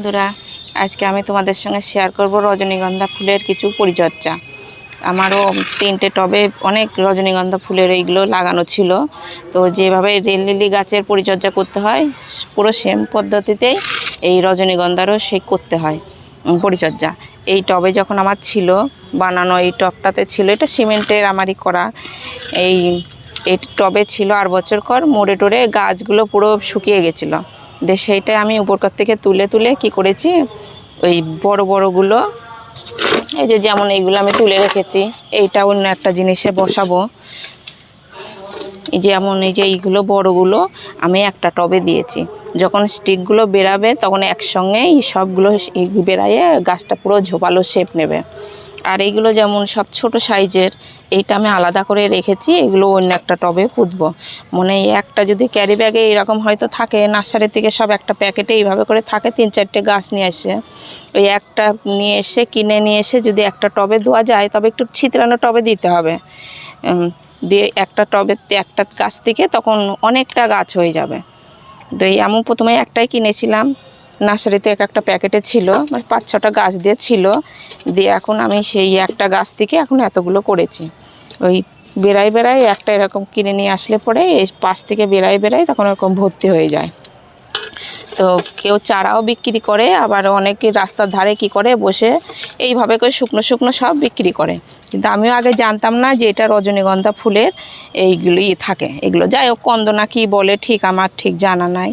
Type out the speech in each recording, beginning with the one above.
বন্ধুরা, আজকে আমি তোমাদের সঙ্গে শেয়ার করব রজনীগন্ধা ফুলের কিছু পরিচর্যা। আমারও 3টে টবে অনেক রজনীগন্ধা ফুলের এইগুলো লাগানো ছিল। তো যেভাবে রেল লিলি গাছের পরিচর্যা করতে হয় পুরো সেম পদ্ধতিতেই এই রজনীগন্ধারও সেই করতে হয় পরিচর্যা। এই টবে যখন আমার ছিল বানানো, এই টবটাতে ছিল, এটা সিমেন্টের আমারই করা, এই টবে ছিল 8 বছর কর, মোড়ে টোড়ে গাছগুলো পুরো শুকিয়ে গেছিলো। সেইটা আমি উপরকার থেকে তুলে তুলে কি করেছি, ওই বড় বড়গুলো, এই যে যেমন এইগুলো আমি তুলে রেখেছি, এইটা অন্য একটা জিনিসে বসাবো। এই যেমন এই যে এইগুলো বড়গুলো আমি একটা টবে দিয়েছি। যখন স্টিকগুলো বেরাবে তখন একসঙ্গে এই সবগুলো বেরাইয়ে গাছটা পুরো ঝোপালো শেপ নেবে। আর এইগুলো যেমন সব ছোট সাইজের, এইটা আমি আলাদা করে রেখেছি, এগুলো অন্য একটা টবে পুঁতবো। মনে একটা যদি ক্যারি ব্যাগে এরকম হয়তো থাকে, নার্সারি থেকে সব একটা প্যাকেটে এইভাবে করে থাকে, 3-4টে গাছ নিয়ে এসে, ওই একটা নিয়ে এসে কিনে নিয়ে এসে যদি একটা টবে দেওয়া যায়, তবে একটু ছিতরানো টবে দিতে হবে। দিয়ে একটা টবে একটা গাছ থেকে তখন অনেকটা গাছ হয়ে যাবে। তো এই আমি প্রথমে একটাই কিনেছিলাম, নার্সারিতে একটা প্যাকেটে ছিল, 5-6টা গাছ দিয়ে ছিল। দিয়ে এখন আমি সেই একটা গাছ থেকে এখন এতগুলো করেছি। ওই বেড়াই একটা এরকম কিনে নিয়ে আসলে পরে এই পাশ থেকে বেড়াই তখন এরকম ভর্তি হয়ে যায়। তো কেউ চারাও বিক্রি করে, আবার অনেকে রাস্তার ধারে কি করে বসে এইভাবে করে শুকনো শুকনো সব বিক্রি করে। কিন্তু আমিও আগে জানতাম না যে এটা রজনীগন্ধা ফুলের এইগুলোই থাকে। এগুলো যাই হোক কন্দনা কি বলে ঠিক আমার ঠিক জানা নাই,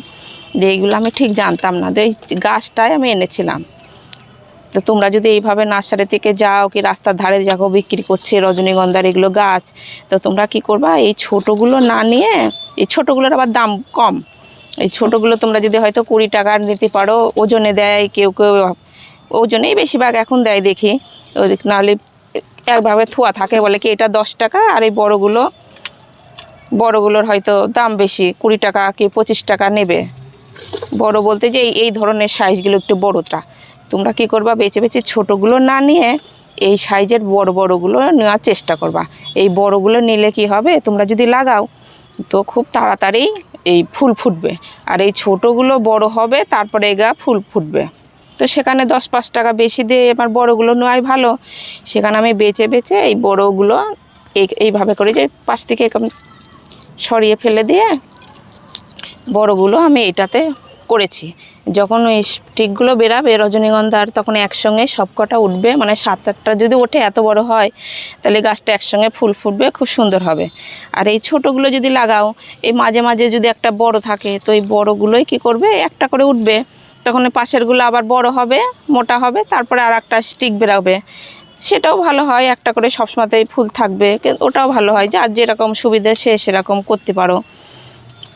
যে এইগুলো আমি ঠিক জানতাম না। তো এই গাছটাই আমি এনেছিলাম। তো তোমরা যদি এইভাবে নার্সারি থেকে যাও কি রাস্তার ধারে যাও বিক্রি করছে রজনীগন্ধার এগুলো গাছ, তো তোমরা কি করবা, এই ছোটোগুলো না নিয়ে, এই ছোটোগুলোর আবার দাম কম, এই ছোটোগুলো তোমরা যদি হয়তো 20 টাকার নিতে পারো, ওজনে দেয়, কেউ কেউ ওজনেই বেশিরভাগ এখন দেয় দেখি। ওই নাহলে একভাবে থোয়া থাকে, বলে কি এটা 10 টাকা, আর এই বড়গুলোর হয়তো দাম বেশি, 20 টাকা কি 25 টাকা নেবে। বড় বলতে যে এই ধরনের সাইজগুলো একটু বড়টা, তোমরা কি করবা, বেছে বেছে ছোটোগুলো না নিয়ে এই সাইজের বড়গুলো নেওয়ার চেষ্টা করবা। এই বড়গুলো নিলে কি হবে, তোমরা যদি লাগাও তো খুব তাড়াতাড়ি এই ফুল ফুটবে। আর এই ছোটোগুলো বড় হবে, তারপরে এগা ফুল ফুটবে। তো সেখানে 10-5 টাকা বেশি দিয়ে আমার বড়গুলো নেওয়াই ভালো। সেখানে আমি বেছে বেছে এই বড়গুলো এইভাবে করে যে পাশ থেকে সরিয়ে ফেলে দিয়ে বড়গুলো আমি এটাতে করেছি। যখন ওই স্টিকগুলো বেরাবে রজনীগন্ধার, তখন একসঙ্গে সব কটা উঠবে, মানে 7-8টা যদি ওঠে, এত বড় হয়, তাহলে গাছটা একসঙ্গে ফুল ফুটবে, খুব সুন্দর হবে। আর এই ছোটোগুলো যদি লাগাও, এই মাঝে মাঝে যদি একটা বড় থাকে, তো এই বড়গুলোই কী করবে, একটা করে উঠবে, তখন পাশেরগুলো আবার বড় হবে, মোটা হবে, তারপরে আর একটা স্টিক বেরাবে, সেটাও ভালো হয়। একটা করে সবসময়তেই ফুল থাকবে, ওটাও ভালো হয়, যার যেরকম সুবিধা সে সেরকম করতে পারো।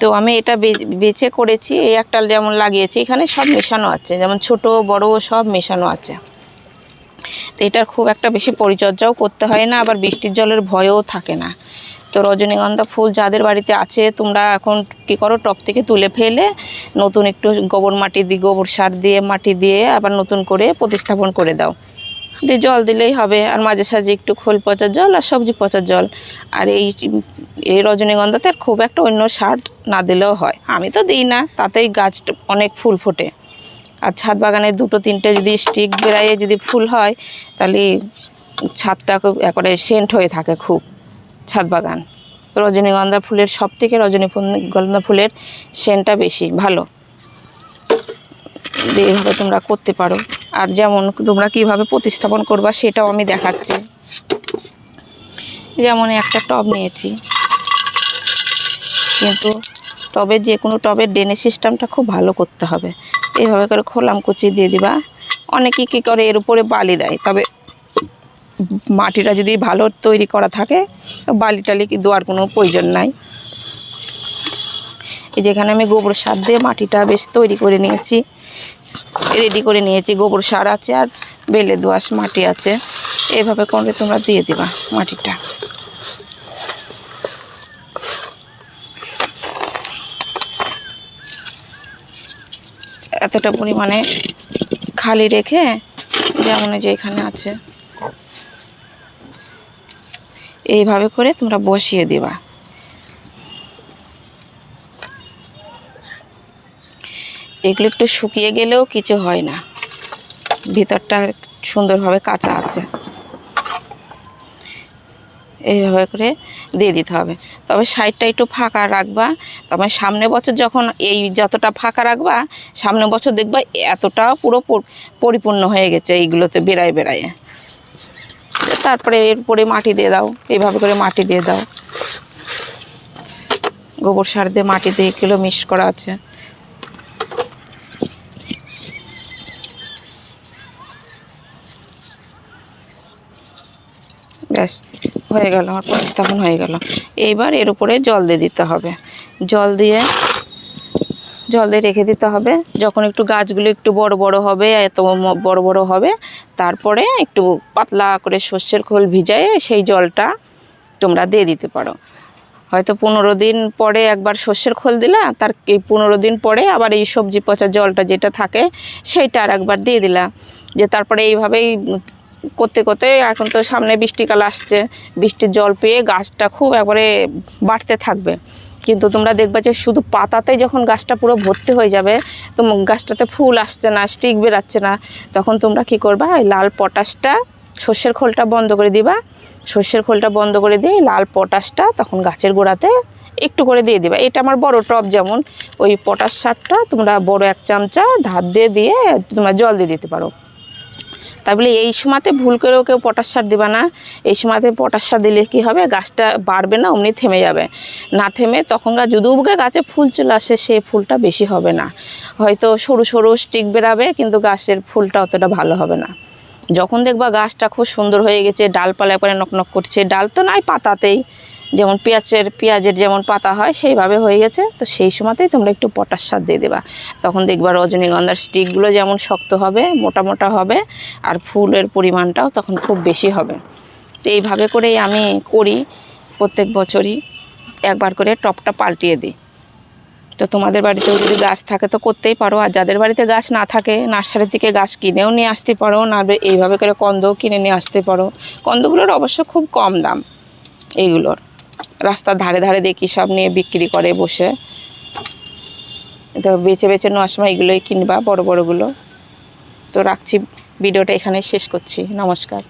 তো আমি এটা বেছে করেছি, এই একটা যেমন লাগিয়েছি, এখানে সব মেশানো আছে, যেমন ছোট বড় সব মেশানো আছে। তো এটার খুব একটা বেশি পরিচর্যাও করতে হয় না, আবার বৃষ্টির জলের ভয়ও থাকে না। তো রজনীগন্ধা ফুল যাদের বাড়িতে আছে, তোমরা এখন কি করো, টব থেকে তুলে ফেলে নতুন একটু গোবর সার দিয়ে মাটি দিয়ে আবার নতুন করে প্রতিস্থাপন করে দাও, দিয়ে জল দিলেই হবে। আর মাঝে সাঝে একটু খোল পচার জল আর সবজি পচার জল। আর এই রজনীগন্ধাতে খুব একটা অন্য সার না দিলেও হয়, আমি তো দিই না, তাতেই গাছ অনেক ফুল ফোটে। আর ছাদ বাগানে 2-3টে যদি স্টিক বেড়াইয়ে যদি ফুল হয়, তাহলে ছাদটা খুব একবারে সেন্ট হয়ে থাকে খুব। ছাদ বাগান রজনীগন্ধা ফুলের সব থেকে রজনীগন্ধা ফুলের সেন্টটা বেশি ভালো। এইভাবে তোমরা করতে পারো। আর যেমন তোমরা কিভাবে প্রতিস্থাপন করবা সেটাও আমি দেখাচ্ছি। যেমন একটা টব নিয়েছি, কিন্তু টবের যে কোনো টবের ড্রেনেজ সিস্টেমটা খুব ভালো করতে হবে। এইভাবে করে খোলাম কুচি দিয়ে দিবা। অনেকেই কী করে এর উপরে বালি দেয়, তবে মাটিটা যদি ভালো তৈরি করা থাকে, বালি টালি কি দেওয়ার কোনো প্রয়োজন নাই। এই যেখানে আমি গোবর সার দিয়ে মাটিটা বেশ তৈরি করে নিয়েছি, রেডি করে নিয়েছি। গোবর সার আছে আর বেলে দোআঁশ মাটি আছে, এইভাবে করে তোমরা দিয়ে দিবা মাটিটা। এতটা পরিমাণে খালি রেখে, যেমন যে এখানে আছে, এইভাবে করে তোমরা বসিয়ে দিবা। এগুলো একটু শুকিয়ে গেলেও কিছু হয় না, ভিতরটা সুন্দরভাবে কাঁচা আছে। এইভাবে করে দিয়ে দিতে হবে। তবে সাইডটা একটু ফাঁকা রাখবা, তবে সামনে বছর যখন এই যতটা ফাঁকা রাখবা, সামনে বছর দেখবা এতটা পুরো পরিপূর্ণ হয়ে গেছে এইগুলোতে বেড়ায় বেড়ায়। তারপরে এরপরে মাটি দিয়ে দাও, এইভাবে করে মাটি দিয়ে দাও, গোবর সার দিয়ে মাটি দিয়ে এগুলো মিক্স করা আছে। ব্যাস হয়ে গেল, আমার প্রতিস্থাপন হয়ে গেল। এইবার এর উপরে জল দিয়ে দিতে হবে, জল দিয়ে রেখে দিতে হবে। যখন একটু গাছগুলো একটু বড় বড় হবে, এত বড় বড় হবে, তারপরে একটু পাতলা করে সর্ষের খোল ভিজায়ে সেই জলটা তোমরা দিয়ে দিতে পারো। হয়তো 15 দিন পরে একবার সর্ষের খোল দিলা, তার এই 15 দিন পরে আবার এই সবজি পচা জলটা যেটা থাকে সেইটা আর একবার দিয়ে দিলা। যে তারপরে এইভাবেই করতে করতে, এখন তো সামনে বৃষ্টিকাল আসছে, বৃষ্টির জল পেয়ে গাছটা খুব একবারে বাড়তে থাকবে। কিন্তু তোমরা দেখবে যে শুধু পাতাতে যখন গাছটা পুরো ভর্তি হয়ে যাবে, তো গাছটাতে ফুল আসছে না, স্টিক বেরাচ্ছে না, তখন তোমরা কি করবা, এই লাল পটাশটা, সর্ষের খোলটা বন্ধ করে দিবা, সর্ষের খোলটা বন্ধ করে দিয়ে লাল পটাশটা তখন গাছের গোড়াতে একটু করে দিয়ে দিবা। এটা আমার বড় টব, যেমন ওই পটাশ সারটা তোমরা বড় 1 চামচা ধার দিয়ে তোমরা জল দিয়ে দিতে পারো। তাই বলে এই সময়তে ভুল করেও কেউ পটাশ সার দিবা না। এই সময়তে পটাশ সার দিলে কী হবে, গাছটা বাড়বে না, অমনি থেমে যাবে। না থেমে তখন যদি উবকে গাছে ফুল চলে আসে, সেই ফুলটা বেশি হবে না, হয়তো সরু সরু স্টিক বেরাবে, কিন্তু গাছের ফুলটা অতটা ভালো হবে না। যখন দেখবা গাছটা খুব সুন্দর হয়ে গেছে, ডালপালা একবারে নকনক করছে, ডাল তো নাই পাতাতেই, যেমন পেঁয়াজের যেমন পাতা হয় সেইভাবে হয়ে গেছে, তো সেই সময়তেই তোমরা একটু পটাশ সার দিয়ে দেবা। তখন দেখবা রজনীগন্ধার স্টিকগুলো যেমন শক্ত হবে, মোটা মোটা হবে, আর ফুলের পরিমাণটাও তখন খুব বেশি হবে। তো এইভাবে করেই আমি করি, প্রত্যেক বছরই একবার করে টবটা পাল্টিয়ে দিই। তো তোমাদের বাড়িতেও যদি গাছ থাকে তো করতেই পারো, আর যাদের বাড়িতে গাছ না থাকে নার্সারি থেকে গাছ কিনেও নিয়ে আসতে পারো, না এইভাবে করে কন্দও কিনে নিয়ে আসতে পারো। কন্দগুলোর অবশ্য খুব কম দাম, এইগুলোর রাস্তার ধারে ধারে দেখি সব নিয়ে বিক্রি করে বসে, তো বেছে বেছে নেওয়ার সময় এগুলোই কিনবা, বড় বড়গুলো। তো রাখছি, ভিডিওটা এখানে শেষ করছি, নমস্কার।